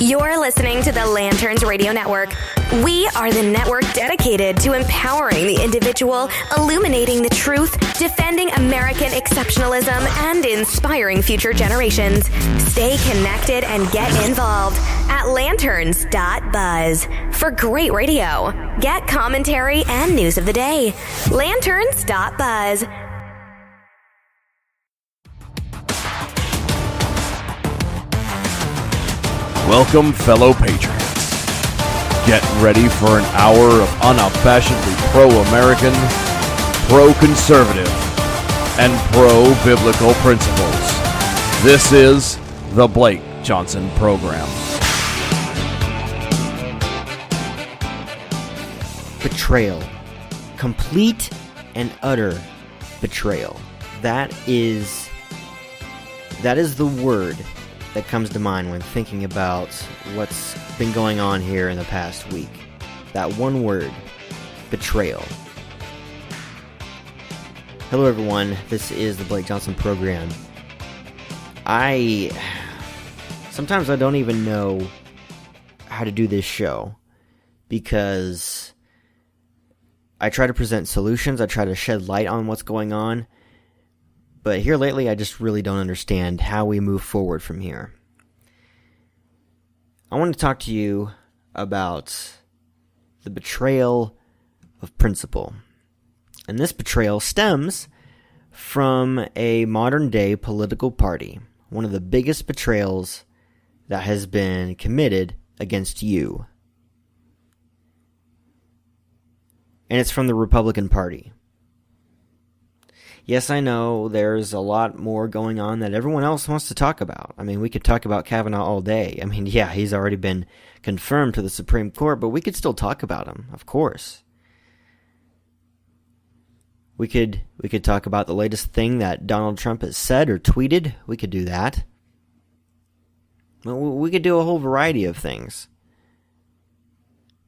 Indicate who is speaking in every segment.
Speaker 1: You're listening to the Lanterns Radio Network. We are the network dedicated to empowering the individual, illuminating the truth, defending American exceptionalism, and inspiring future generations. Stay connected and get involved at lanterns.buzz for great radio. Get commentary and news of the day. Lanterns.buzz.
Speaker 2: Welcome, fellow patriots. Get ready for an hour of unabashedly pro-American, pro-conservative, and pro-biblical principles. This is the Blake Johnson Program.
Speaker 3: Betrayal. Complete and utter betrayal. That is the word that comes to mind when thinking about what's been going on here in the past week. That one word, betrayal. Hello everyone, this is the Blake Johnson Program. Sometimes I don't even know how to do this show, because I try to present solutions, I try to shed light on what's going on, but here lately, I just really don't understand how we move forward from here. I want to talk to you about the betrayal of principle. And this betrayal stems from a modern-day political party, one of the biggest betrayals that has been committed against you. And it's from the Republican Party. Yes, I know there's a lot more going on that everyone else wants to talk about. I mean, we could talk about Kavanaugh all day. I mean, yeah, he's already been confirmed to the Supreme Court, but we could still talk about him, of course. We could talk about the latest thing that Donald Trump has said or tweeted. We could do that. Well, we could do a whole variety of things.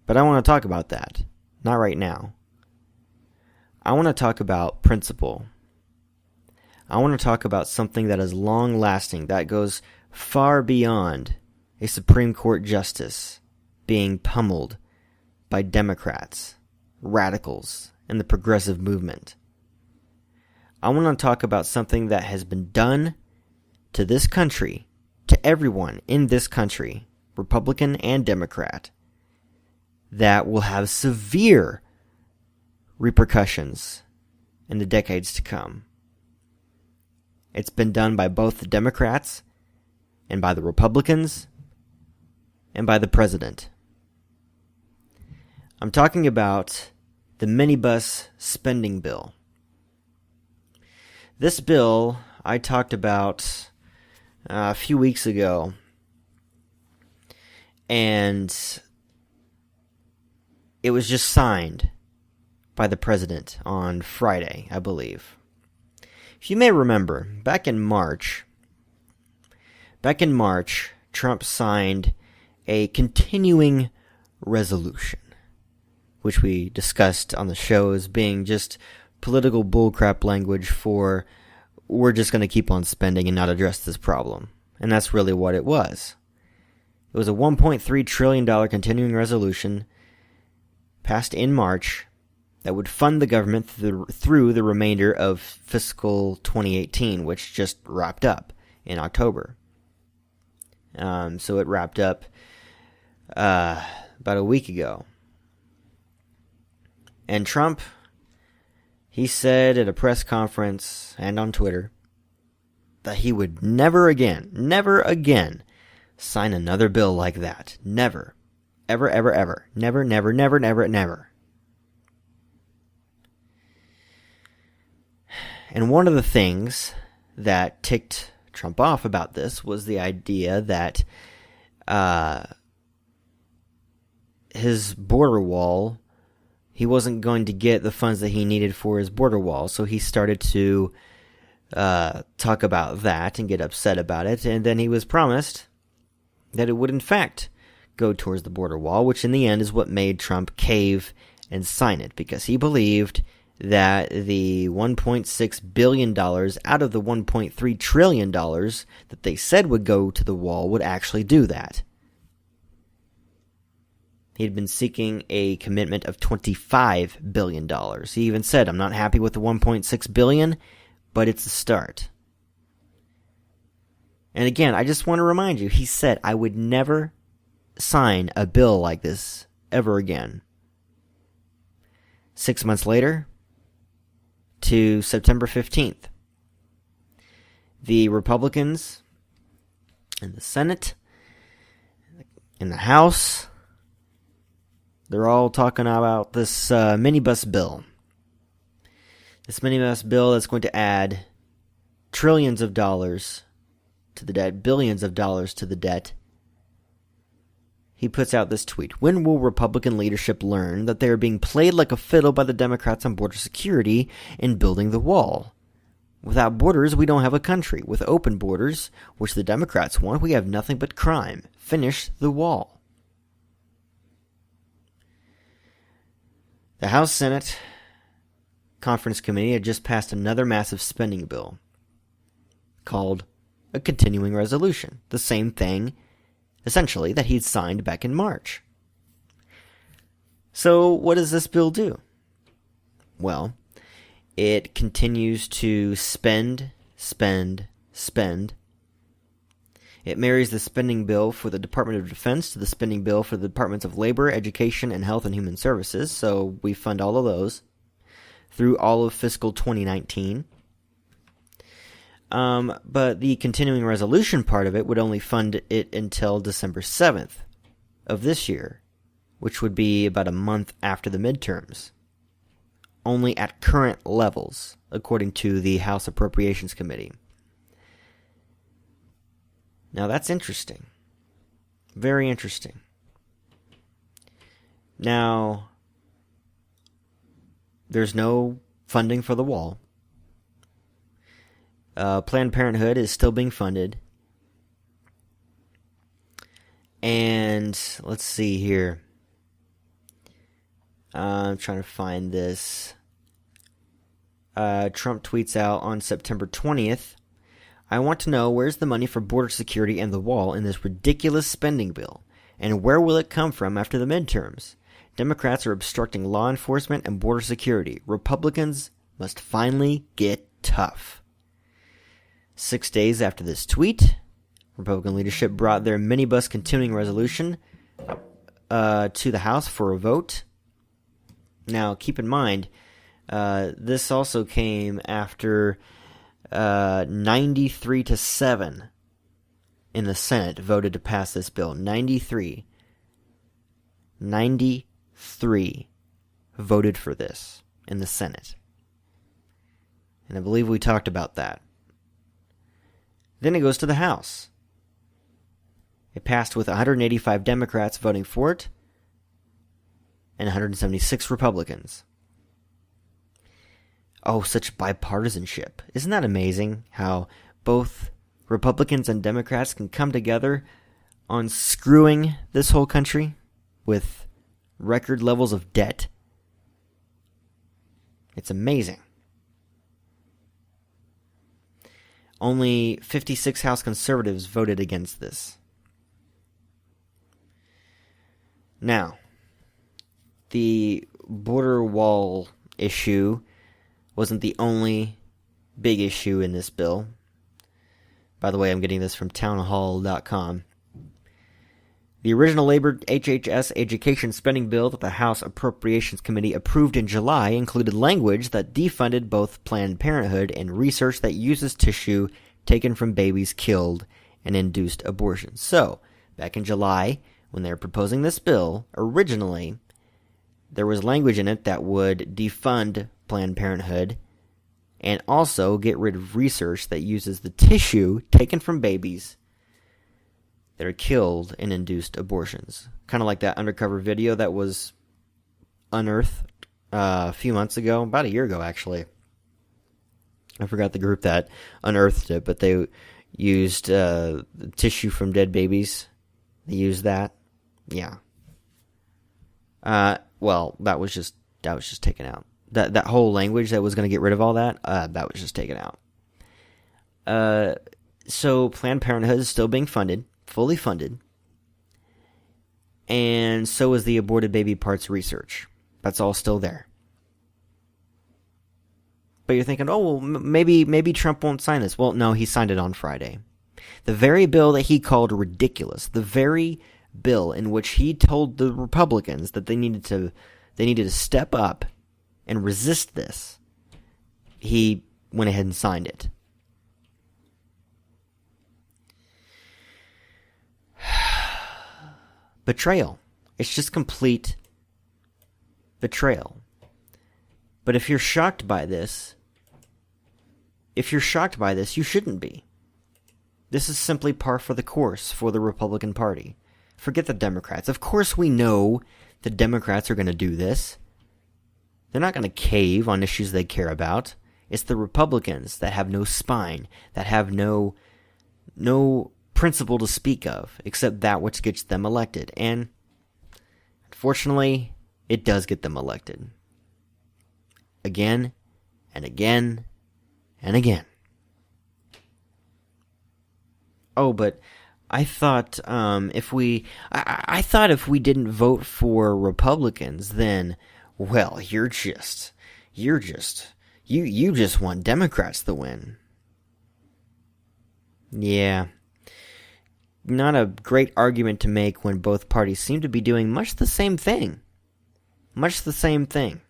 Speaker 3: But I want to talk about that. Not right now. I want to talk about principle. I want to talk about something that is long-lasting, that goes far beyond a Supreme Court justice being pummeled by Democrats, radicals, and the progressive movement. I want to talk about something that has been done to this country, to everyone in this country, Republican and Democrat, that will have severe repercussions in the decades to come. It's been done by both the Democrats and by the Republicans and by the president. I'm talking about the Minibus spending bill. This bill I talked about a few weeks ago, and it was just signed by the president on Friday, I believe. If you may remember, back in March, Trump signed a continuing resolution, which we discussed on the show as being just political bullcrap language for we're just going to keep on spending and not address this problem. And that's really what it was. It was a $1.3 trillion continuing resolution passed in March that would fund the government through the remainder of fiscal 2018, which just wrapped up in October. So it wrapped up about a week ago. And Trump, he said at a press conference and on Twitter that he would never again sign another bill like that. Never. Ever, ever, ever. Never, never, never, never, never. And one of the things that ticked Trump off about this was the idea that his border wall, he wasn't going to get the funds that he needed for his border wall. So he started to talk about that and get upset about it. And then he was promised that it would in fact go towards the border wall, which in the end is what made Trump cave and sign it, because he believed that the $1.6 billion out of the $1.3 trillion that they said would go to the wall would actually do that. He had been seeking a commitment of $25 billion. He even said, I'm not happy with the $1.6 billion, but it's a start. And again, I just want to remind you, he said, I would never sign a bill like this ever again. 6 months later, to September 15th, the Republicans in the Senate, in the House, they're all talking about this minibus bill. This minibus bill that's going to add trillions of dollars to the debt, billions of dollars to the debt. He puts out this tweet. When will Republican leadership learn that they are being played like a fiddle by the Democrats on border security in building the wall? Without borders, we don't have a country. With open borders, which the Democrats want, we have nothing but crime. Finish the wall. The House Senate Conference Committee had just passed another massive spending bill called a continuing resolution. The same thing, essentially, that he'd signed back in March. So what does this bill do? Well, it continues to spend. It marries the spending bill for the Department of Defense to the spending bill for the Departments of Labor, Education, and Health and Human Services, so we fund all of those through all of fiscal 2019. But the continuing resolution part of it would only fund it until December 7th of this year, which would be about a month after the midterms. Only at current levels, according to the House Appropriations Committee. Now that's interesting. Very interesting. Now, there's no funding for the wall. Planned Parenthood is still being funded. And let's see here. I'm trying to find this. Trump tweets out on September 20th, I want to know where's the money for border security and the wall in this ridiculous spending bill, and where will it come from after the midterms? Democrats are obstructing law enforcement and border security. Republicans must finally get tough. 6 days after this tweet, Republican leadership brought their minibus continuing resolution to the House for a vote. Now, keep in mind, this also came after 93-7 in the Senate voted to pass this bill. 93 voted for this in the Senate. And I believe we talked about that. Then it goes to the House. It passed with 185 Democrats voting for it and 176 Republicans. Oh, such bipartisanship. Isn't that amazing how both Republicans and Democrats can come together on screwing this whole country with record levels of debt? It's amazing. Only 56 House conservatives voted against this. Now, the border wall issue wasn't the only big issue in this bill. By the way, I'm getting this from townhall.com. The original Labor HHS education spending bill that the House Appropriations Committee approved in July included language that defunded both Planned Parenthood and research that uses tissue taken from babies killed and induced abortions. So, back in July, when they were proposing this bill, originally, there was language in it that would defund Planned Parenthood and also get rid of research that uses the tissue taken from babies that are killed in induced abortions. Kind of like that undercover video that was unearthed a few months ago, about a year ago actually. I forgot the group that unearthed it, but they used the tissue from dead babies. They used that. Yeah. Well, that was just taken out. That whole language that was going to get rid of all that, that was just taken out. So Planned Parenthood is still being funded, fully funded. and so is the aborted baby parts research. That's all still there. But you're thinking, oh, well, maybe Trump won't sign this. Well, no, he signed it on Friday. The very bill that he called ridiculous, the very bill in which he told the Republicans that they needed to step up and resist this, he went ahead and signed it. Betrayal. It's just complete betrayal. But if you're shocked by this, you shouldn't be. This is simply par for the course for the Republican Party. Forget the Democrats. Of course we know the Democrats are going to do this. They're not going to cave on issues they care about. It's the Republicans that have no spine, that have no principle to speak of, except that which gets them elected. And unfortunately, it does get them elected. Again, and again, and again. Oh, but I thought if we didn't vote for Republicans, then, well, you just want Democrats to win. Yeah. Not a great argument to make when both parties seem to be doing much the same thing. Much the same thing.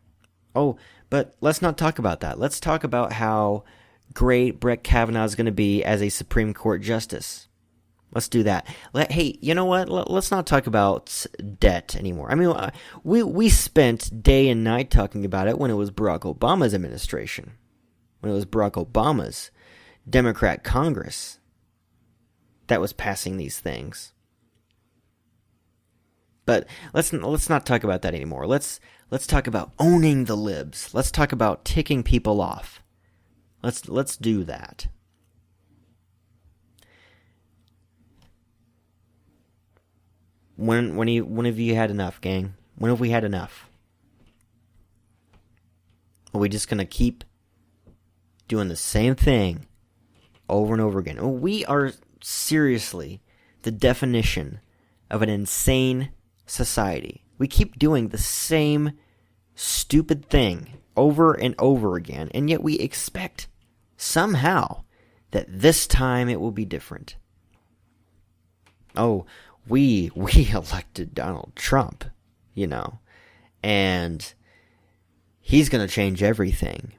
Speaker 3: Oh, but let's not talk about that. Let's talk about how great Brett Kavanaugh is going to be as a Supreme Court justice. Let's do that. Hey, you know what? Let's not talk about debt anymore. I mean, we spent day and night talking about it when it was Barack Obama's administration. When it was Barack Obama's Democrat Congress that was passing these things. But let's not talk about that anymore. Let's talk about owning the libs. Let's talk about ticking people off. Let's do that. When have you had enough, gang? When have we had enough? Are we just gonna keep doing the same thing over and over again? We are seriously the definition of an insane society. We keep doing the same stupid thing over and over again, and yet we expect somehow that this time it will be different. Oh, we elected Donald Trump, and he's going to change everything.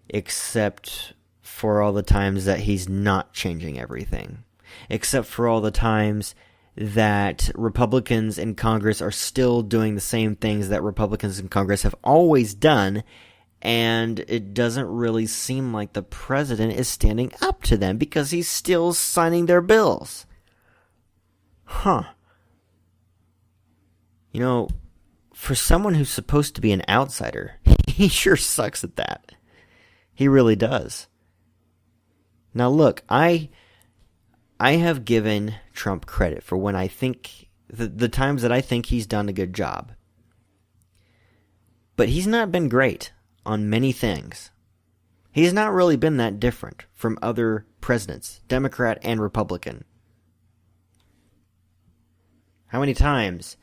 Speaker 3: Except for all the times that he's not changing everything. Except for all the times that Republicans in Congress are still doing the same things that Republicans in Congress have always done, and it doesn't really seem like the president is standing up to them because he's still signing their bills. Huh. For someone who's supposed to be an outsider, he sure sucks at that. He really does. Now look, I have given Trump credit for when I think, the times that I think he's done a good job. But he's not been great on many things. He's not really been that different from other presidents, Democrat and Republican. How many times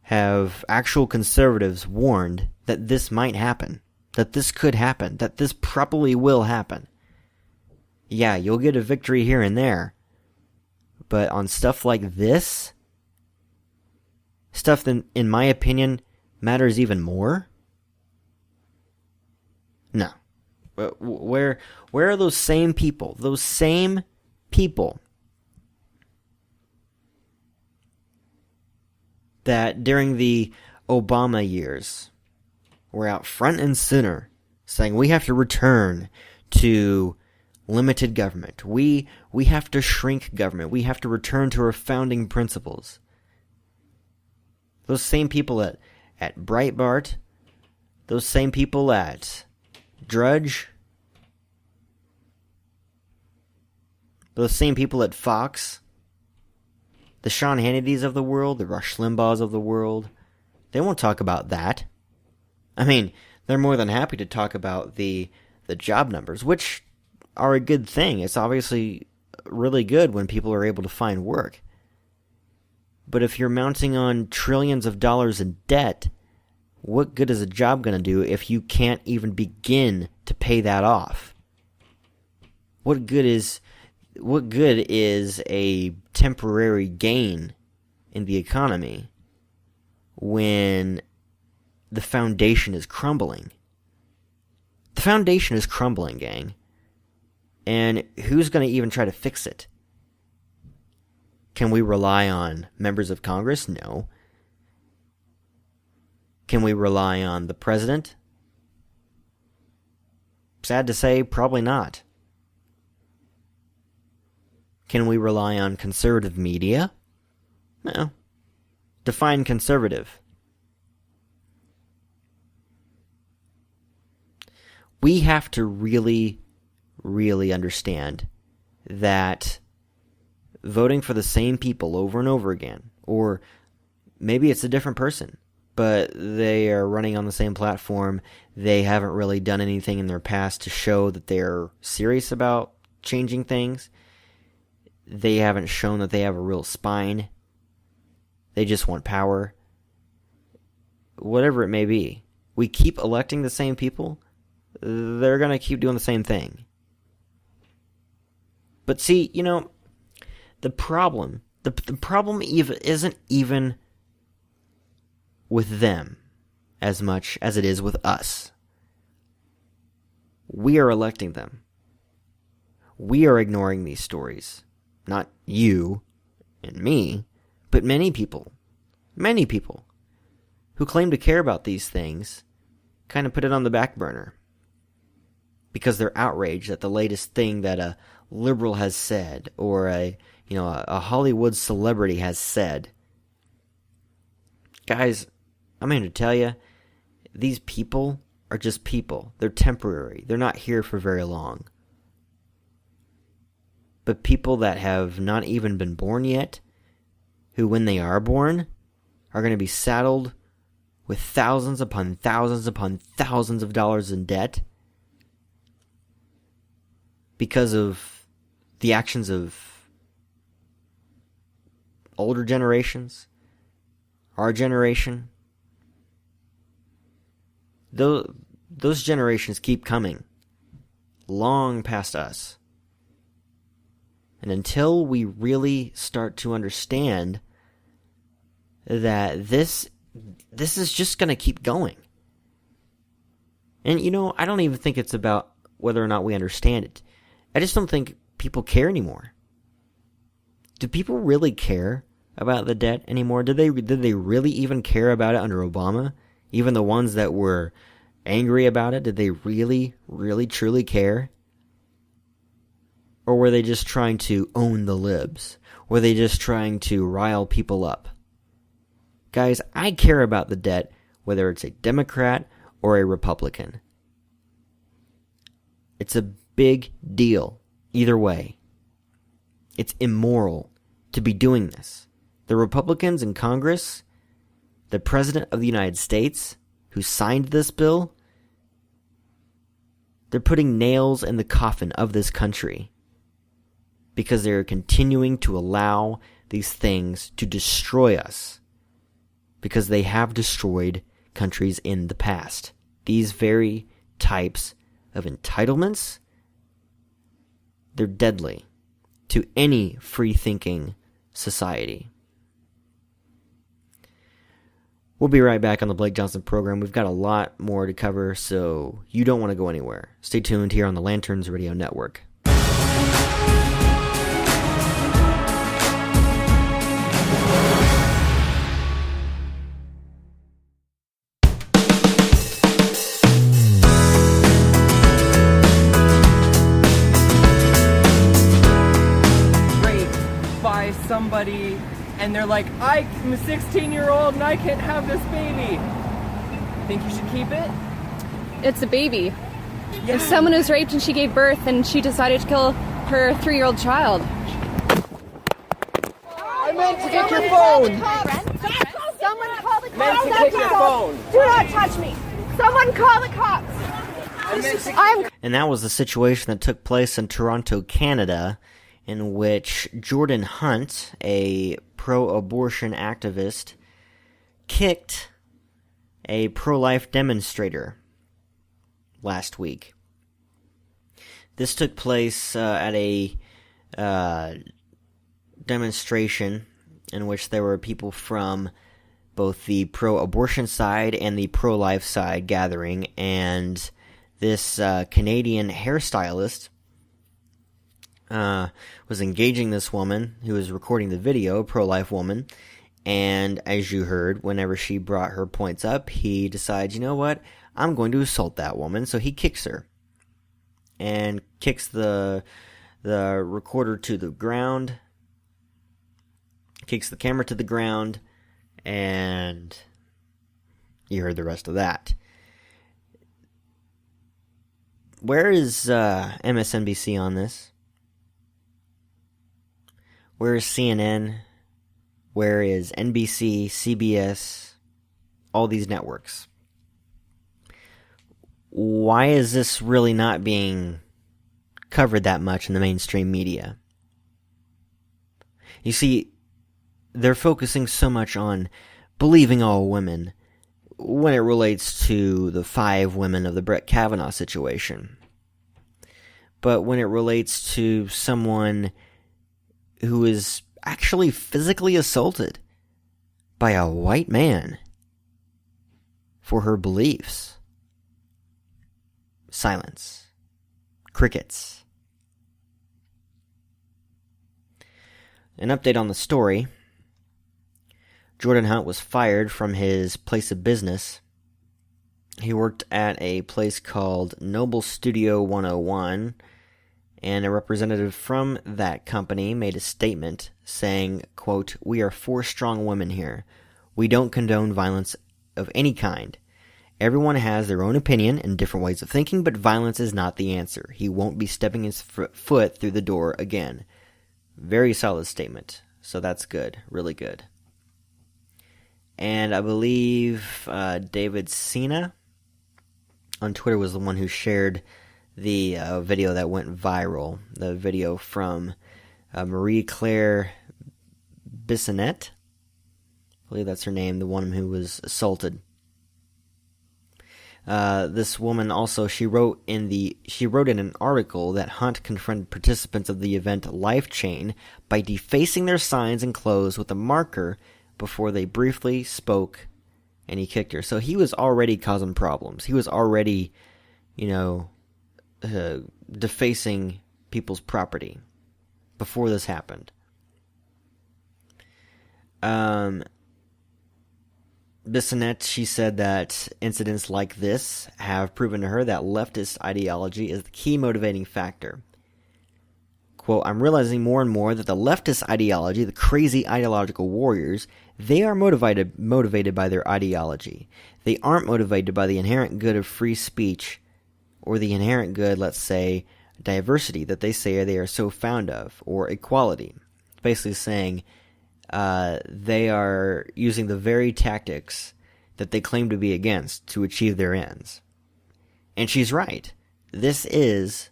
Speaker 3: have actual conservatives warned that this might happen, that this could happen, that this probably will happen? Yeah, you'll get a victory here and there, but on stuff like this, stuff that, in my opinion, matters even more? No. Where are those same people? Those same people that during the Obama years were out front and center saying we have to return to limited government. We have to shrink government. We have to return to our founding principles. Those same people at Breitbart, those same people at Drudge, those same people at Fox, the Sean Hannitys of the world, the Rush Limbaughs of the world, they won't talk about that. I mean, they're more than happy to talk about the job numbers, which are a good thing. It's obviously really good when people are able to find work. But if you're mounting on trillions of dollars in debt, what good is a job going to do if you can't even begin to pay that off? What good is a temporary gain in the economy when the foundation is crumbling? The foundation is crumbling, gang. And who's going to even try to fix it? Can we rely on members of Congress? No. Can we rely on the president? Sad to say, probably not. Can we rely on conservative media? No. Define conservative. We have to really, really understand that voting for the same people over and over again, or maybe it's a different person, but they are running on the same platform, they haven't really done anything in their past to show that they're serious about changing things, they haven't shown that they have a real spine, they just want power, whatever it may be. We keep electing the same people, they're going to keep doing the same thing. But see, the problem isn't even with them as much as it is with us. We are electing them. We are ignoring these stories. Not you and me, but many people who claim to care about these things kind of put it on the back burner because they're outraged at the latest thing that a liberal has said or a Hollywood celebrity has said. Guys, I'm here to tell you, these people are just people. They're temporary. They're not here for very long. But people that have not even been born yet, who when they are born, are going to be saddled with thousands upon thousands upon thousands of dollars in debt because of the actions of older generations, our generation. Those generations keep coming, long past us. And until we really start to understand that this is just going to keep going. And I don't even think it's about whether or not we understand it. I just don't think people care anymore. Do people really care about the debt anymore? Did they really even care about it under Obama? Even the ones that were angry about it, did they really, really, truly care? Or were they just trying to own the libs? Were they just trying to rile people up? Guys, I care about the debt, whether it's a Democrat or a Republican. It's a big deal, either way. It's immoral to be doing this. The Republicans in Congress, the President of the United States, who signed this bill, they're putting nails in the coffin of this country because they're continuing to allow these things to destroy us because they have destroyed countries in the past. These very types of entitlements, they're deadly to any free-thinking society. We'll be right back on the Blake Johnson program. We've got a lot more to cover, so you don't want to go anywhere. Stay tuned here on the Lanterns Radio Network.
Speaker 4: Somebody and they're like, I'm a 16-year-old and I can't have this baby. Think you should keep it?
Speaker 5: It's a baby.
Speaker 4: Yeah.
Speaker 5: If someone was raped and she gave birth and she decided to kill her 3-year-old child.
Speaker 4: I meant to get your phone.
Speaker 6: Someone call the cops.
Speaker 4: Meant to get your phone.
Speaker 6: Do not touch me. Someone call the cops.
Speaker 3: And that was the situation that took place in Toronto, Canada, in which Jordan Hunt, a pro-abortion activist kicked a pro-life demonstrator last week. This took place at a demonstration in which there were people from both the pro-abortion side and the pro-life side gathering, and this Canadian hairstylist was engaging this woman who was recording the video, a pro-life woman, and as you heard, whenever she brought her points up, he decides, you know what, I'm going to assault that woman, so he kicks her, and kicks the recorder to the ground, kicks the camera to the ground, and you heard the rest of that. Where is MSNBC on this? Where is CNN? Where is NBC, CBS, all these networks? Why is this really not being covered that much in the mainstream media? You see, they're focusing so much on believing all women when it relates to the 5 women of the Brett Kavanaugh situation. But when it relates to someone who is actually physically assaulted by a white man for her beliefs, silence. Crickets. An update on the story. Jordan Hunt was fired from his place of business. He worked at a place called Noble Studio 101, and a representative from that company made a statement saying, quote, "We are 4 strong women here. We don't condone violence of any kind. Everyone has their own opinion and different ways of thinking, but violence is not the answer. He won't be stepping his foot through the door again." Very solid statement. So that's good. Really good. And I believe David Sina on Twitter was the one who shared the video that went viral. The video from Marie-Claire Bissonnette. I believe that's her name, the one who was assaulted. This woman also, she wrote in an article that Hunt confronted participants of the event Life Chain by defacing their signs and clothes with a marker before they briefly spoke, and he kicked her. So he was already causing problems. He was already, defacing people's property before this happened. Bissonnette, she said that incidents like this have proven to her that leftist ideology is the key motivating factor. Quote, "I'm realizing more and more that the leftist ideology, the crazy ideological warriors, they are motivated by their ideology. They aren't motivated by the inherent good of free speech or the inherent good, let's say, diversity that they say they are so fond of, or equality." Basically saying they are using the very tactics that they claim to be against to achieve their ends. And she's right. This is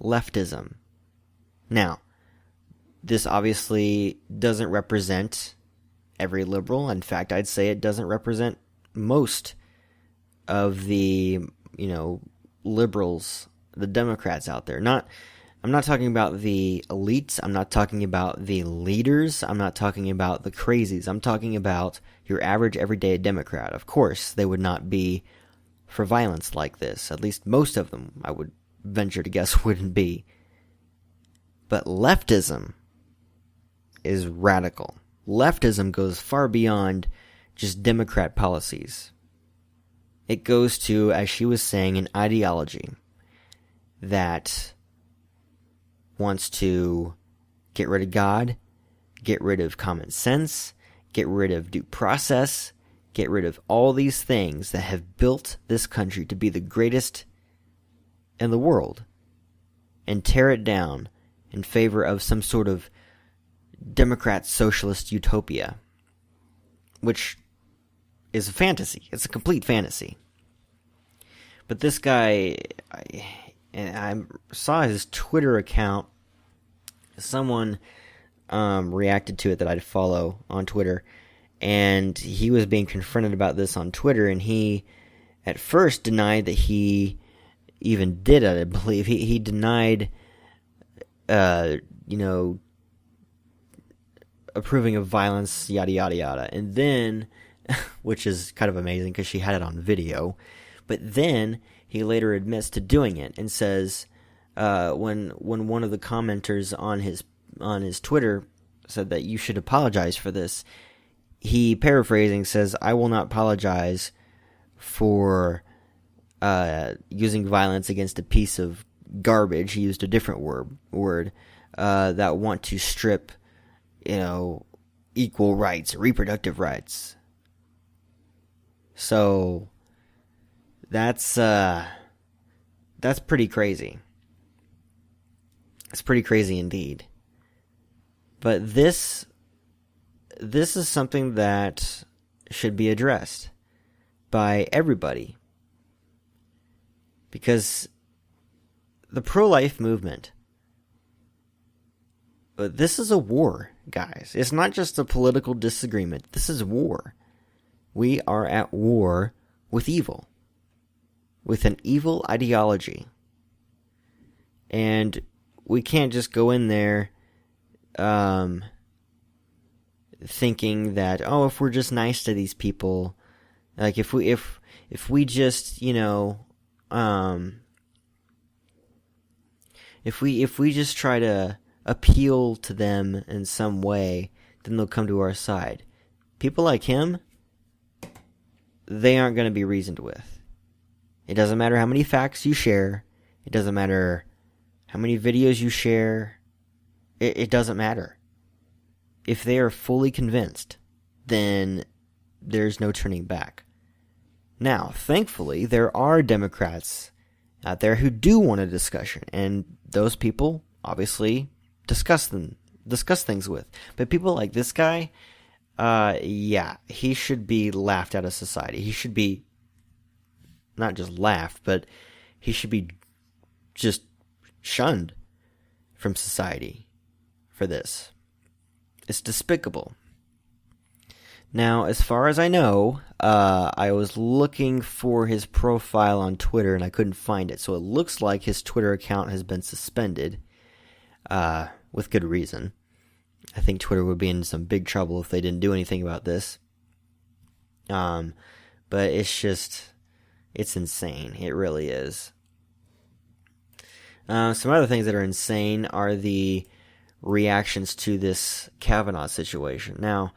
Speaker 3: leftism. Now, this obviously doesn't represent every liberal. In fact, I'd say it doesn't represent most of the, liberals, the Democrats out there. I'm not talking about the elites. I'm not talking about the leaders. I'm not talking about the crazies. I'm talking about your average everyday Democrat. Of course, they would not be for violence like this. At least most of them, I would venture to guess, wouldn't be. But leftism is radical. Leftism goes far beyond just Democrat policies. It goes to, as she was saying, an ideology that wants to get rid of God, get rid of common sense, get rid of due process, get rid of all these things that have built this country to be the greatest in the world, and tear it down in favor of some sort of Democrat socialist utopia, which is a fantasy. It's a complete fantasy. But this guy, I saw his Twitter account. Someone reacted to it that I'd follow on Twitter, and he was being confronted about this on Twitter, and he at first denied that he even did it. I believe he denied, approving of violence, yada yada yada, and then, which is kind of amazing because she had it on video, but then he later admits to doing it and says, when one of the commenters on his Twitter said that you should apologize for this, he, paraphrasing, says, "I will not apologize for using violence against a piece of garbage." He used a different word that want to strip, equal rights, reproductive rights. So that's pretty crazy. It's pretty crazy indeed. But this is something that should be addressed by everybody. Because the pro-life movement, this is a war, guys. It's not just a political disagreement. This is war. We are at war with evil. With an evil ideology. And we can't just go in there thinking that, if we're just nice to these people, like if we just, if we just try to appeal to them in some way, then they'll come to our side. People like him, they aren't going to be reasoned with. It doesn't matter how many facts you share. It doesn't matter how many videos you share. It doesn't matter. If they are fully convinced, then there's no turning back. Now, thankfully, there are Democrats out there who do want a discussion, and those people obviously discuss things with. But people like this guy, he should be laughed out of society. He should be not just laughed, but he should be just shunned from society for this. It's despicable. Now, as far as I know, I was looking for his profile on Twitter and I couldn't find it. So it looks like his Twitter account has been suspended, with good reason. I think Twitter would be in some big trouble if they didn't do anything about this. But it's insane. It really is. Some other things that are insane are the reactions to this Kavanaugh situation. Now,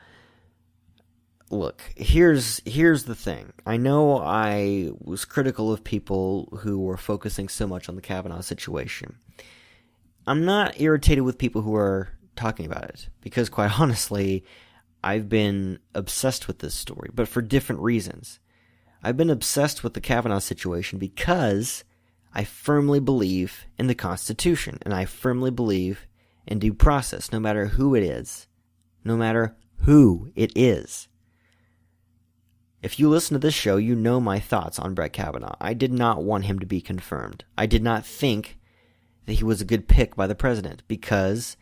Speaker 3: look, here's the thing. I know I was critical of people who were focusing so much on the Kavanaugh situation. I'm not irritated with people who are talking about it, because quite honestly, I've been obsessed with this story, but for different reasons. I've been obsessed with the Kavanaugh situation because I firmly believe in the Constitution, and I firmly believe in due process, no matter who it is. No matter who it is. If you listen to this show, you know my thoughts on Brett Kavanaugh. I did not want him to be confirmed. I did not think that he was a good pick by the president because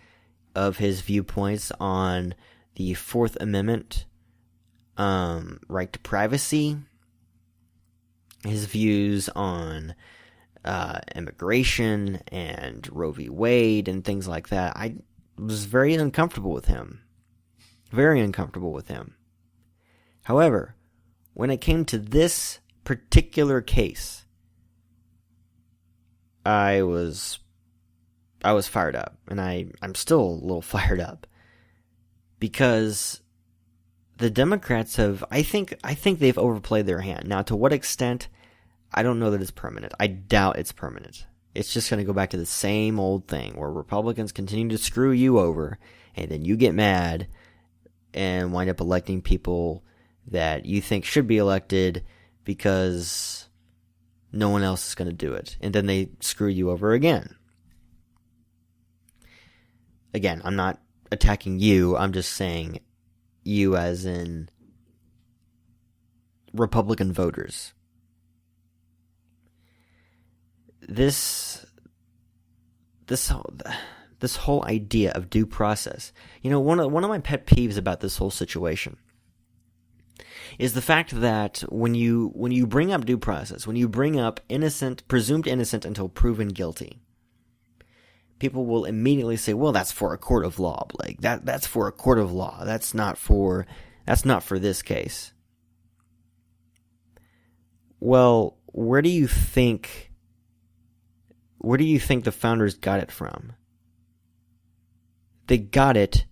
Speaker 3: of his viewpoints on the Fourth Amendment, right to privacy, his views on immigration and Roe v. Wade and things like that. I was very uncomfortable with him. Very uncomfortable with him. However, when it came to this particular case, I was fired up, and I'm still a little fired up, because the Democrats have, I think they've overplayed their hand. Now, to what extent, I don't know that it's permanent. I doubt it's permanent. It's just going to go back to the same old thing where Republicans continue to screw you over, and then you get mad and wind up electing people that you think should be elected because no one else is going to do it. And then they screw you over again. Again, I'm not attacking you. I'm just saying you as in Republican voters. This this whole idea of due process. You know, one of my pet peeves about this whole situation is the fact that when you bring up due process, when you bring up presumed innocent until proven guilty, people will immediately say, well, that's for a court of law, Blake. That's for a court of law. That's not for this case. Well, where do you think the founders got it from? They got it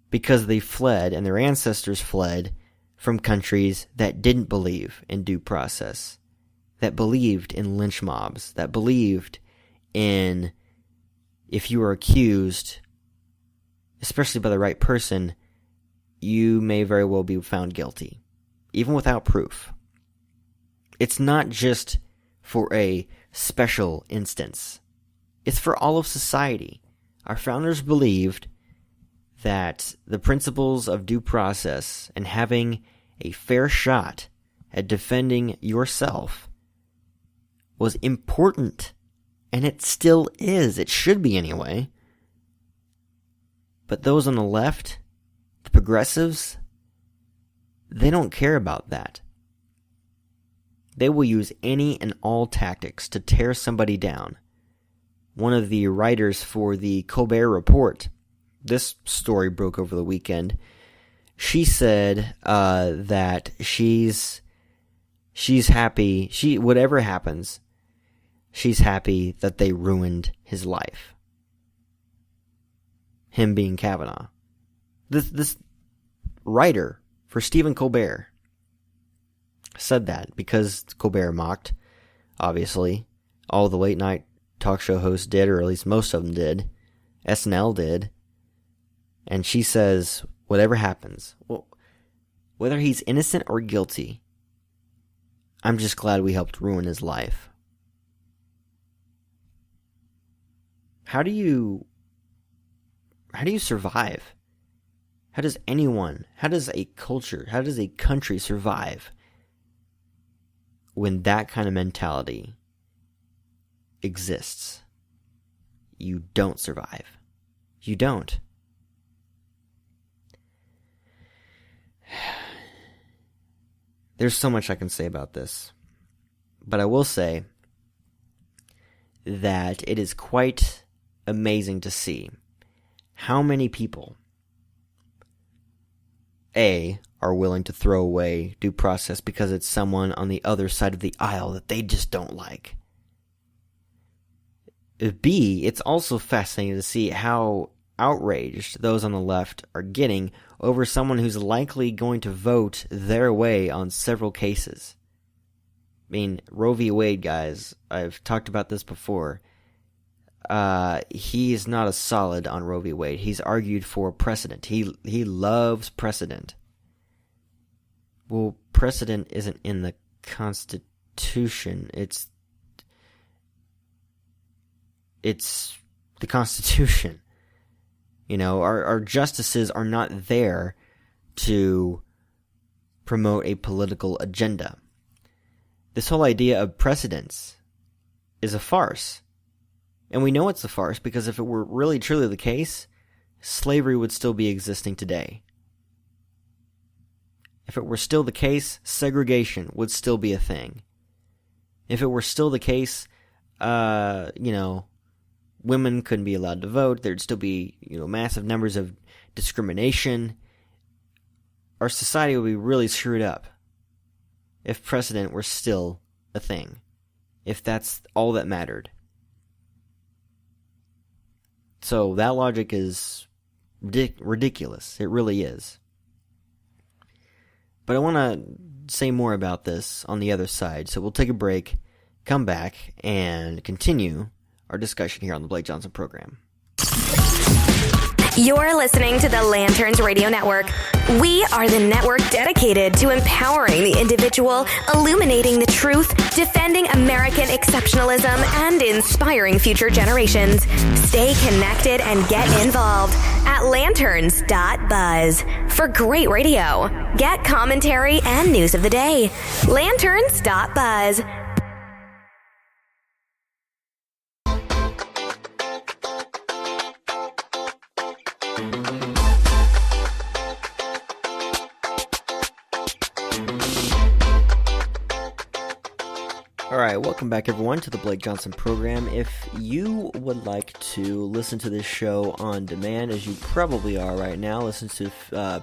Speaker 3: because they fled, and their ancestors fled from countries that didn't believe in due process, that believed in lynch mobs, that believed in, if you are accused, especially by the right person, you may very well be found guilty, even without proof. It's not just for a special instance. It's for all of society. Our founders believed that the principles of due process and having a fair shot at defending yourself was important. And it still is. It should be anyway. But those on the left, the progressives, they don't care about that. They will use any and all tactics to tear somebody down. One of the writers for the Colbert Report, this story broke over the weekend, she said that she's happy, whatever happens, she's happy that they ruined his life. Him being Kavanaugh. This writer for Stephen Colbert said that because Colbert mocked, obviously, all the late night talk show hosts did, or at least most of them did. SNL did. And she says, whatever happens, well, whether he's innocent or guilty, I'm just glad we helped ruin his life. How do you survive? How does a culture, how does a country survive when that kind of mentality exists? You don't survive. You don't. There's so much I can say about this, but I will say that it is quite amazing to see how many people are willing to throw away due process because it's someone on the other side of the aisle that they just don't like. B, it's also fascinating to see how outraged those on the left are getting over someone who's likely going to vote their way on several cases. I mean, Roe v. Wade, guys, I've talked about this before. He is not a solid on Roe v. Wade. He's argued for precedent. He loves precedent. Well, precedent isn't in the Constitution. It's the Constitution. You know, our justices are not there to promote a political agenda. This whole idea of precedents is a farce. And we know it's a farce because if it were really truly the case, slavery would still be existing today. If it were still the case, segregation would still be a thing. If it were still the case, women couldn't be allowed to vote. There'd still be, massive numbers of discrimination. Our society would be really screwed up if precedent were still a thing. If that's all that mattered. So that logic is ridiculous. It really is. But I want to say more about this on the other side. So we'll take a break, come back, and continue our discussion here on the Blake Johnson program.
Speaker 1: You're listening to the Lanterns Radio Network. We are the network dedicated to empowering the individual, illuminating the truth, defending American exceptionalism, and inspiring future generations. Stay connected and get involved at lanterns.buzz for great radio. Get commentary and news of the day. Lanterns.buzz.
Speaker 3: Alright, welcome back everyone to the Blake Johnson program. If you would like to listen to this show on demand, as you probably are right now, listen to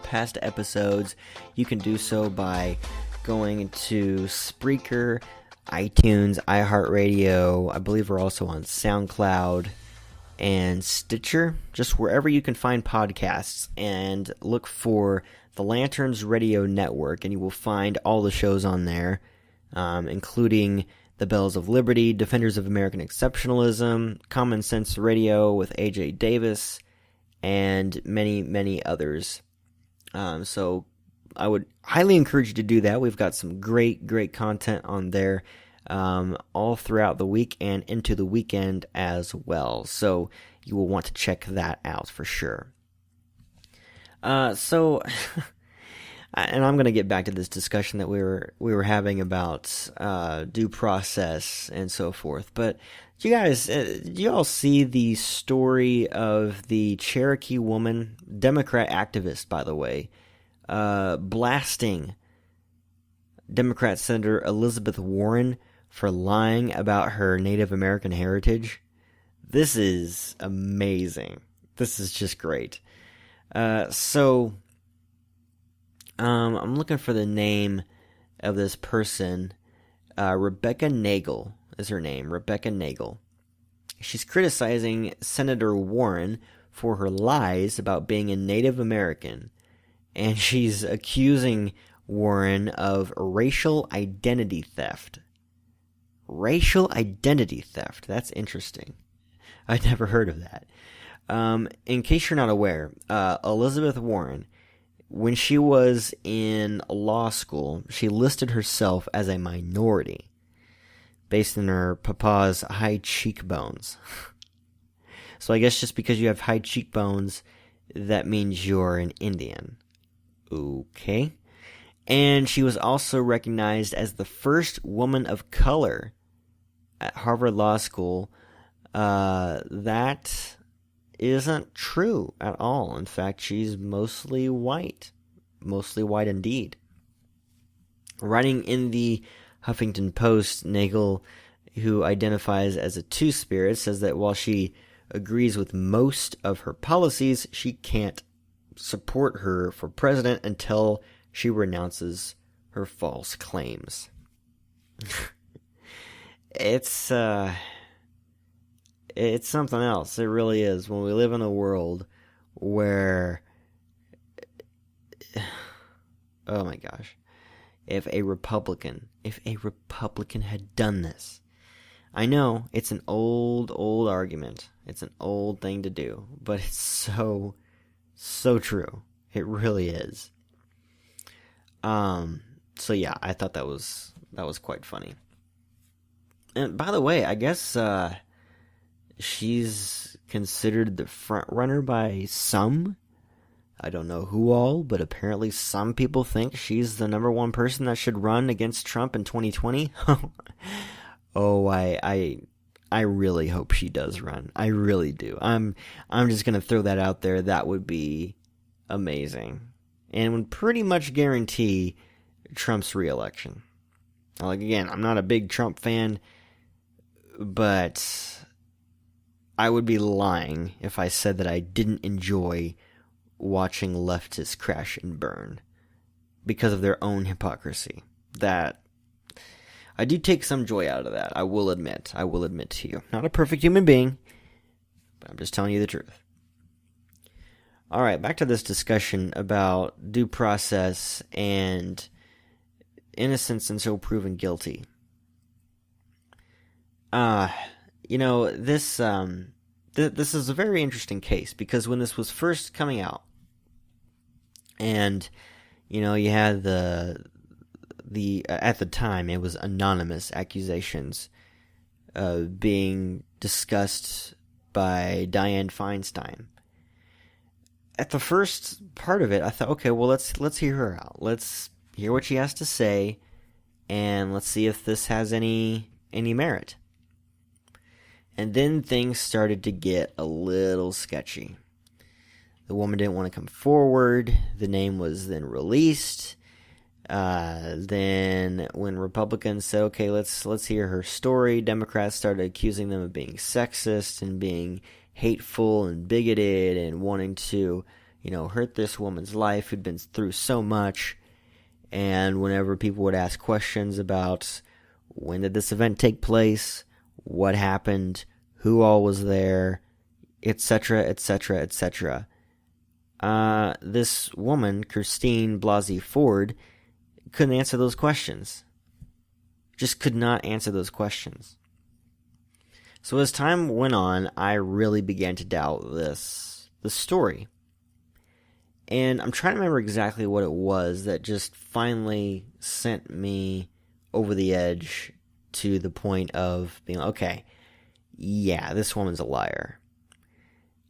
Speaker 3: past episodes, you can do so by going to Spreaker, iTunes, iHeart Radio. I believe we're also on Soundcloud and Stitcher, just wherever you can find podcasts, and look for the Lanterns Radio Network, and you will find all the shows on there, including The Bells of Liberty, Defenders of American Exceptionalism, Common Sense Radio with AJ Davis, and many, many others. So I would highly encourage you to do that. We've got some great, great content on there all throughout the week and into the weekend as well. So you will want to check that out for sure. And I'm going to get back to this discussion that we were having about due process and so forth. But you guys, did you all see the story of the Cherokee woman, Democrat activist, by the way, blasting Democrat Senator Elizabeth Warren for lying about her Native American heritage? This is amazing. This is just great. I'm looking for the name of this person. Rebecca Nagel is her name. Rebecca Nagel. She's criticizing Senator Warren for her lies about being a Native American, and she's accusing Warren of racial identity theft. Racial identity theft. That's interesting. I'd never heard of that. In case you're not aware, Elizabeth Warren, when she was in law school, she listed herself as a minority based on her papa's high cheekbones. So I guess just because you have high cheekbones, that means you're an Indian. Okay. And she was also recognized as the first woman of color at Harvard Law School. That isn't true at all. In fact, she's mostly white indeed. Writing in the Huffington Post, Nagel, who identifies as a two-spirit, says that while she agrees with most of her policies, she can't support her for president until she renounces her false claims. It's something else. It really is. When we live in a world where, oh my gosh, if a Republican had done this, I know it's an old argument. It's an old thing to do, but it's so true. It really is. So yeah, I thought that was quite funny. And by the way, I guess, she's considered the front runner by some. I don't know who all, but apparently some people think she's the number one person that should run against Trump in 2020. Oh, I really hope she does run. I really do. I'm just gonna throw that out there. That would be amazing, and would pretty much guarantee Trump's re-election. Like, again, I'm not a big Trump fan, but I would be lying if I said that I didn't enjoy watching leftists crash and burn because of their own hypocrisy. That I do take some joy out of that. I will admit to you. Not a perfect human being, but I'm just telling you the truth. All right, back to this discussion about due process and innocence until proven guilty. This is a very interesting case because when this was first coming out, and you had the at the time it was anonymous accusations being discussed by Dianne Feinstein. At the first part of it, I thought, okay, well let's hear her out. Let's hear what she has to say, and let's see if this has any merit. And then things started to get a little sketchy. The woman didn't want to come forward. The name was then released. Then when Republicans said, okay, let's hear her story, Democrats started accusing them of being sexist and being hateful and bigoted and wanting to, hurt this woman's life who'd been through so much. And whenever people would ask questions about when did this event take place, what happened, who all was there, etc., etc., etc., this woman, Christine Blasey Ford, couldn't answer those questions. Just could not answer those questions. So as time went on, I really began to doubt the story. And I'm trying to remember exactly what it was that just finally sent me over the edge to the point of being, okay, yeah, this woman's a liar.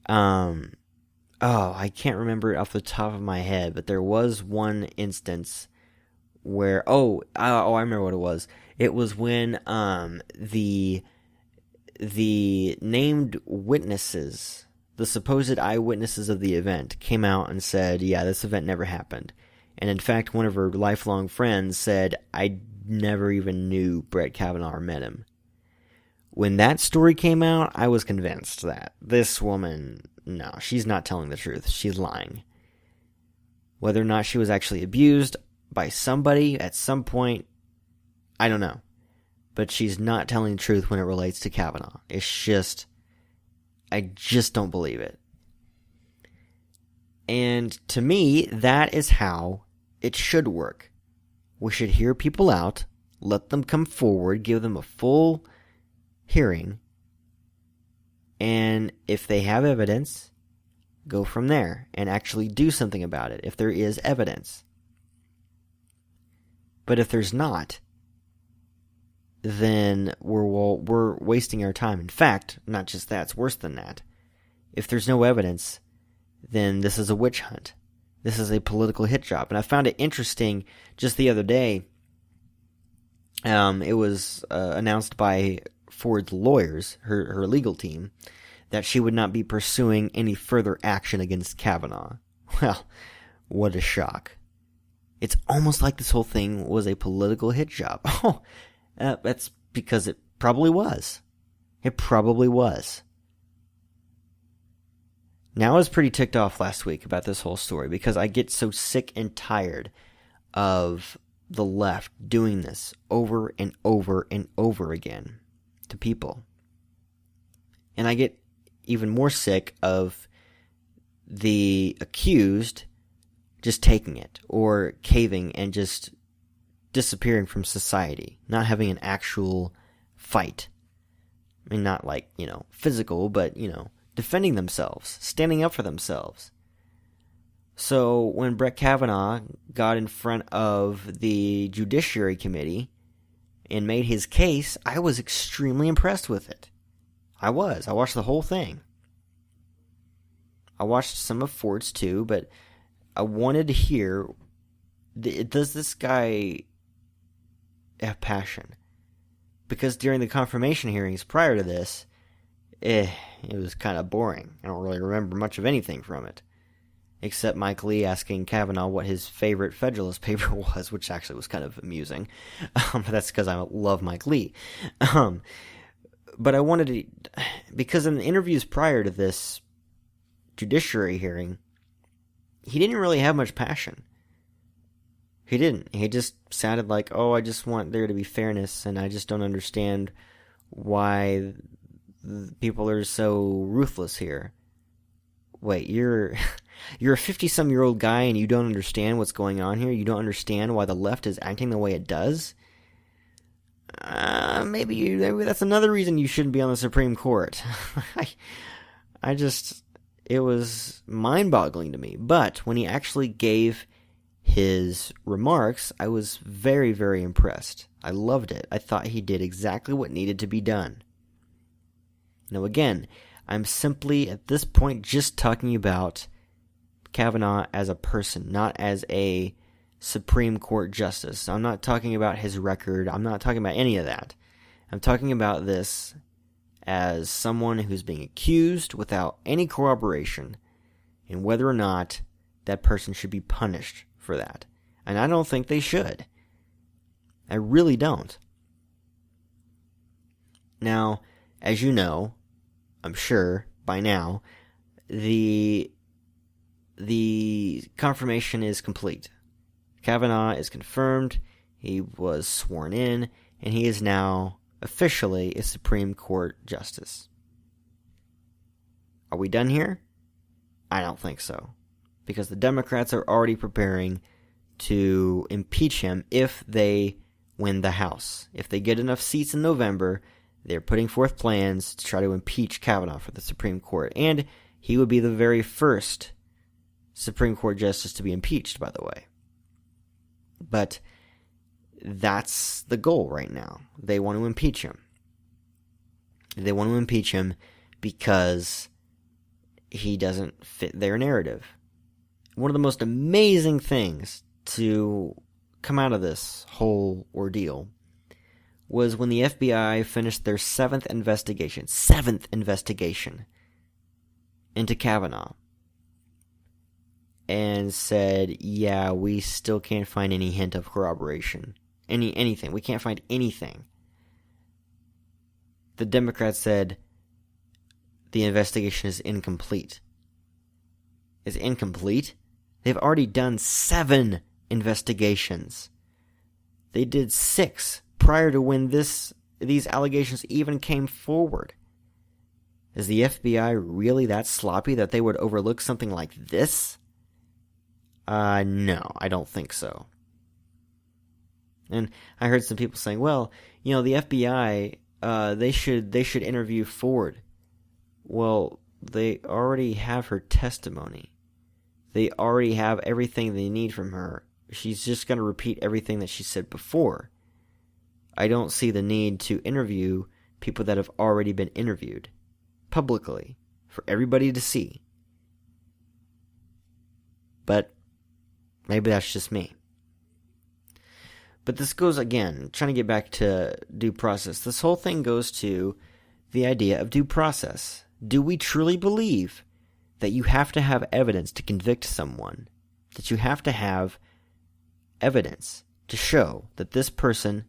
Speaker 3: I can't remember it off the top of my head, but there was one instance where, I remember what it was. It was when the named witnesses, the supposed eyewitnesses of the event, came out and said, yeah, this event never happened. And in fact, one of her lifelong friends said, I never even knew Brett Kavanaugh or met him. When that story came out, I was convinced that this woman, no, she's not telling the truth. She's lying. Whether or not she was actually abused by somebody at some point, I don't know. But she's not telling the truth when it relates to Kavanaugh. I just don't believe it. And to me, that is how it should work. We should hear people out, let them come forward, give them a full hearing, and if they have evidence, go from there and actually do something about it if there is evidence. But if there's not, then we're wasting our time. In fact, not just that, it's worse than that. If there's no evidence, then this is a witch hunt. This is a political hit job. And I found it interesting just the other day. It was announced by Ford's lawyers, her legal team, that she would not be pursuing any further action against Kavanaugh. Well, what a shock. It's almost like this whole thing was a political hit job. That's because it probably was. It probably was. Now, I was pretty ticked off last week about this whole story because I get so sick and tired of the left doing this over and over and over again to people. And I get even more sick of the accused just taking it or caving and just disappearing from society, not having an actual fight. I mean, not like, physical, but, defending themselves, standing up for themselves. So when Brett Kavanaugh got in front of the Judiciary Committee and made his case, I was extremely impressed with it. I watched the whole thing. I watched some of Ford's too, but I wanted to hear, does this guy have passion? Because during the confirmation hearings prior to this, it was kind of boring. I don't really remember much of anything from it. Except Mike Lee asking Kavanaugh what his favorite Federalist paper was, which actually was kind of amusing. That's because I love Mike Lee. But I wanted to, because in the interviews prior to this judiciary hearing, he didn't really have much passion. He didn't. He just sounded like, I just want there to be fairness, and I just don't understand why people are so ruthless here. Wait, you're a 50-some-year-old guy and you don't understand what's going on here? You don't understand why the left is acting the way it does? Maybe that's another reason you shouldn't be on the Supreme Court. It was mind-boggling to me. But when he actually gave his remarks, I was very, very impressed. I loved it. I thought he did exactly what needed to be done. Now again, I'm simply, at this point, just talking about Kavanaugh as a person, not as a Supreme Court justice. I'm not talking about his record. I'm not talking about any of that. I'm talking about this as someone who's being accused without any corroboration and whether or not that person should be punished for that. And I don't think they should. I really don't. Now, as you know, I'm sure by now, the confirmation is complete. Kavanaugh is confirmed, he was sworn in, and he is now officially a Supreme Court justice. Are we done here? I don't think so. Because the Democrats are already preparing to impeach him if they win the House. If they get enough seats in November, they're putting forth plans to try to impeach Kavanaugh for the Supreme Court. And he would be the very first Supreme Court justice to be impeached, by the way. But that's the goal right now. They want to impeach him. They want to impeach him because he doesn't fit their narrative. One of the most amazing things to come out of this whole ordeal was when the FBI finished their seventh investigation into Kavanaugh, and said, yeah, we still can't find any hint of corroboration. Anything. We can't find anything. The Democrats said the investigation is incomplete. Is incomplete? They've already done 7 investigations. They did 6 prior to when these allegations even came forward. Is the FBI really that sloppy that they would overlook something like this? No, I don't think so. And I heard some people saying, well, the FBI, they should interview Ford. Well, they already have her testimony. They already have everything they need from her. She's just going to repeat everything that she said before. I don't see the need to interview people that have already been interviewed publicly for everybody to see. But maybe that's just me. But this goes, again, trying to get back to due process. This whole thing goes to the idea of due process. Do we truly believe that you have to have evidence to convict someone? That you have to have evidence to show that this person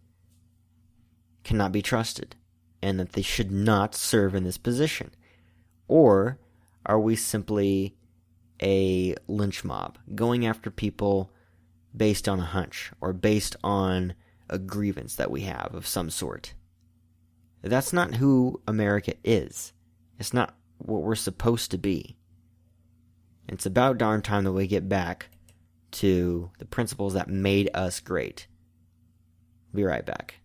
Speaker 3: cannot be trusted and that they should not serve in this position? Or are we simply a lynch mob going after people based on a hunch or based on a grievance that we have of some sort? That's not who America is. It's not what we're supposed to be. It's about darn time that we get back to the principles that made us great. Be right back.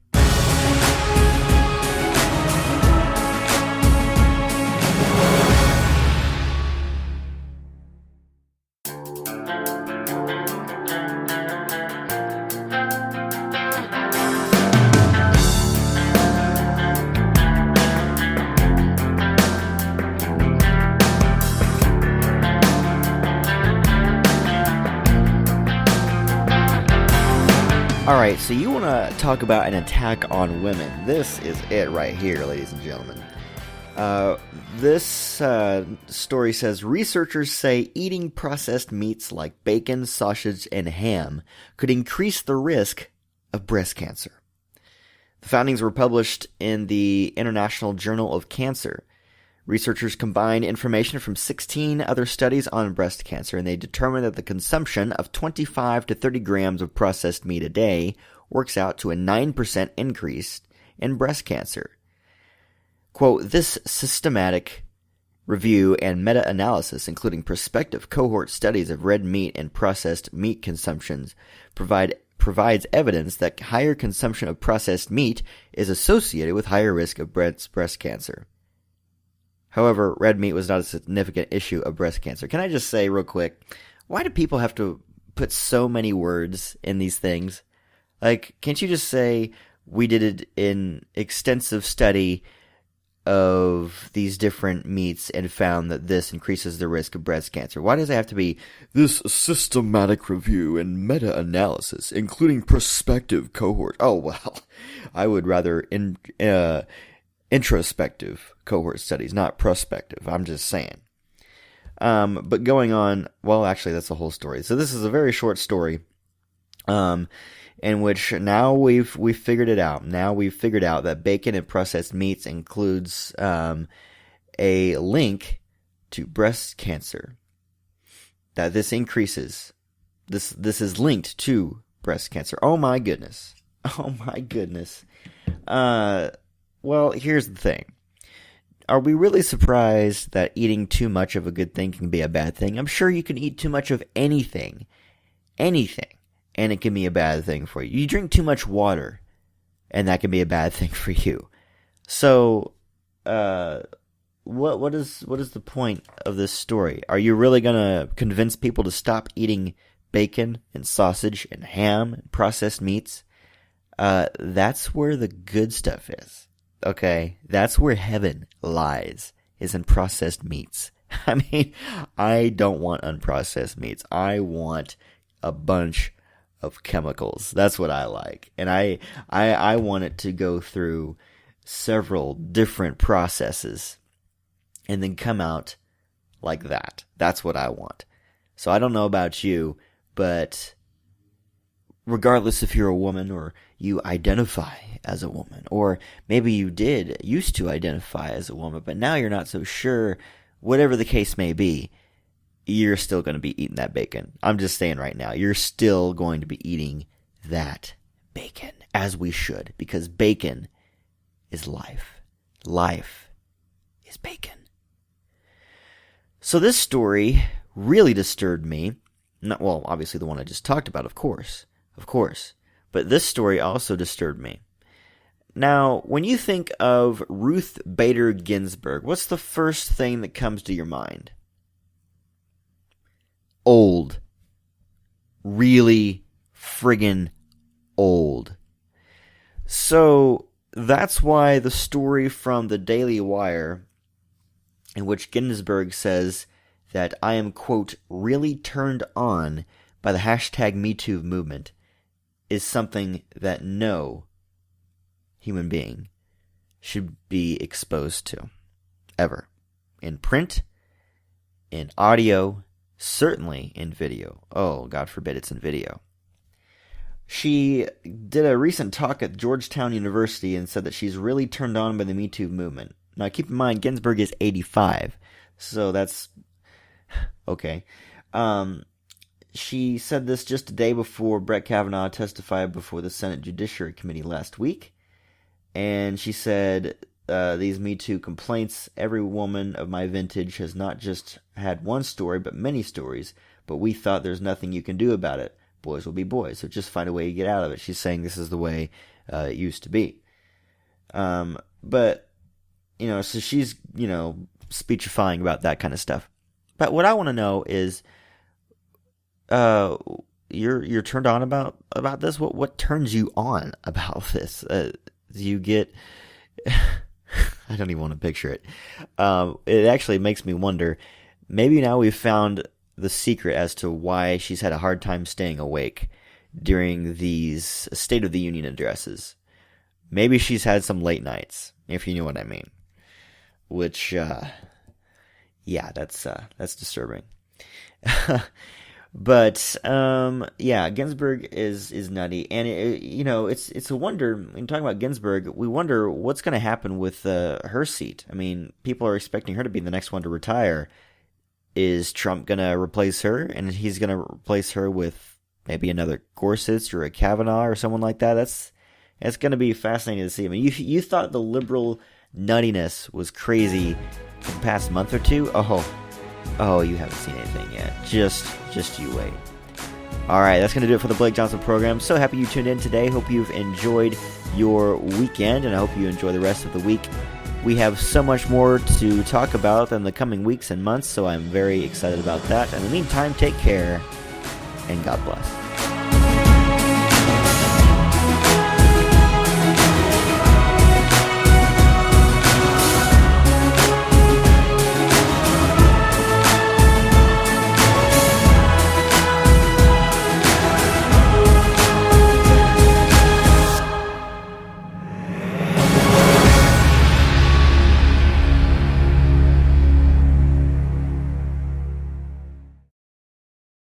Speaker 3: Alright, so you want to talk about an attack on women. This is it right here, ladies and gentlemen. This story says, researchers say eating processed meats like bacon, sausage, and ham could increase the risk of breast cancer. The findings were published in the International Journal of Cancer. Researchers combined information from 16 other studies on breast cancer, and they determined that the consumption of 25 to 30 grams of processed meat a day works out to a 9% increase in breast cancer. Quote, this systematic review and meta-analysis, including prospective cohort studies of red meat and processed meat consumptions, provides evidence that higher consumption of processed meat is associated with higher risk of breast cancer. However, red meat was not a significant issue of breast cancer. Can I just say real quick, why do people have to put so many words in these things? Like, can't you just say, we did an extensive study of these different meats and found that this increases the risk of breast cancer? Why does it have to be this systematic review and meta-analysis, including prospective cohort? Oh, well, I would rather introspective cohort studies, not prospective. I'm just saying. But going on, well, actually, that's the whole story. So this is a very short story, in which now we've figured it out. Now we've figured out that bacon and processed meats includes a link to breast cancer. That this increases. This is linked to breast cancer. Oh my goodness. Oh my goodness. Well, here's the thing. Are we really surprised that eating too much of a good thing can be a bad thing? I'm sure you can eat too much of anything, and it can be a bad thing for you. You drink too much water, and that can be a bad thing for you. So, what is the point of this story? Are you really gonna convince people to stop eating bacon and sausage and ham and processed meats? That's where the good stuff is. Okay, that's where heaven lies, is in processed meats. I mean, I don't want unprocessed meats. I want a bunch of chemicals. That's what I like. And I want it to go through several different processes and then come out like that. That's what I want. So I don't know about you, but regardless if you're a woman or you identify as a woman, or maybe you used to identify as a woman, but now you're not so sure, whatever the case may be, you're still going to be eating that bacon. I'm just saying right now, you're still going to be eating that bacon, as we should, because bacon is life. Life is bacon. So this story really disturbed me. Well, obviously the one I just talked about, of course. But this story also disturbed me. Now, when you think of Ruth Bader Ginsburg, what's the first thing that comes to your mind? Old. Really friggin' old. So, that's why the story from the Daily Wire, in which Ginsburg says that I am, quote, really turned on by the hashtag MeToo movement, is something that no human being should be exposed to, ever. In print, in audio, certainly in video. Oh, God forbid it's in video. She did a recent talk at Georgetown University and said that she's really turned on by the Me Too movement. Now, keep in mind, Ginsburg is 85, so that's okay. She said this just a day before Brett Kavanaugh testified before the Senate Judiciary Committee last week. And she said, these Me Too complaints, every woman of my vintage has not just had one story, but many stories. But we thought there's nothing you can do about it. Boys will be boys, so just find a way to get out of it. She's saying this is the way it used to be. But, so she's, speechifying about that kind of stuff. But what I want to know is, you're turned on about this? What turns you on about this? Do you get? I don't even want to picture it. It actually makes me wonder. Maybe now we've found the secret as to why she's had a hard time staying awake during these State of the Union addresses. Maybe she's had some late nights, if you know what I mean. Which, yeah, that's disturbing. But, Ginsburg is nutty. And, it's a wonder, in talking about Ginsburg, we wonder what's going to happen with her seat. I mean, people are expecting her to be the next one to retire. Is Trump going to replace her? And he's going to replace her with maybe another Gorsuch or a Kavanaugh or someone like that? That's going to be fascinating to see. I mean, you thought the liberal nuttiness was crazy for the past month or two? Oh, you haven't seen anything yet. Just you wait. All right, that's going to do it for the Blake Johnson program. So happy you tuned in today. Hope you've enjoyed your weekend, and I hope you enjoy the rest of the week. We have so much more to talk about in the coming weeks and months, so I'm very excited about that. In the meantime, take care, and God bless.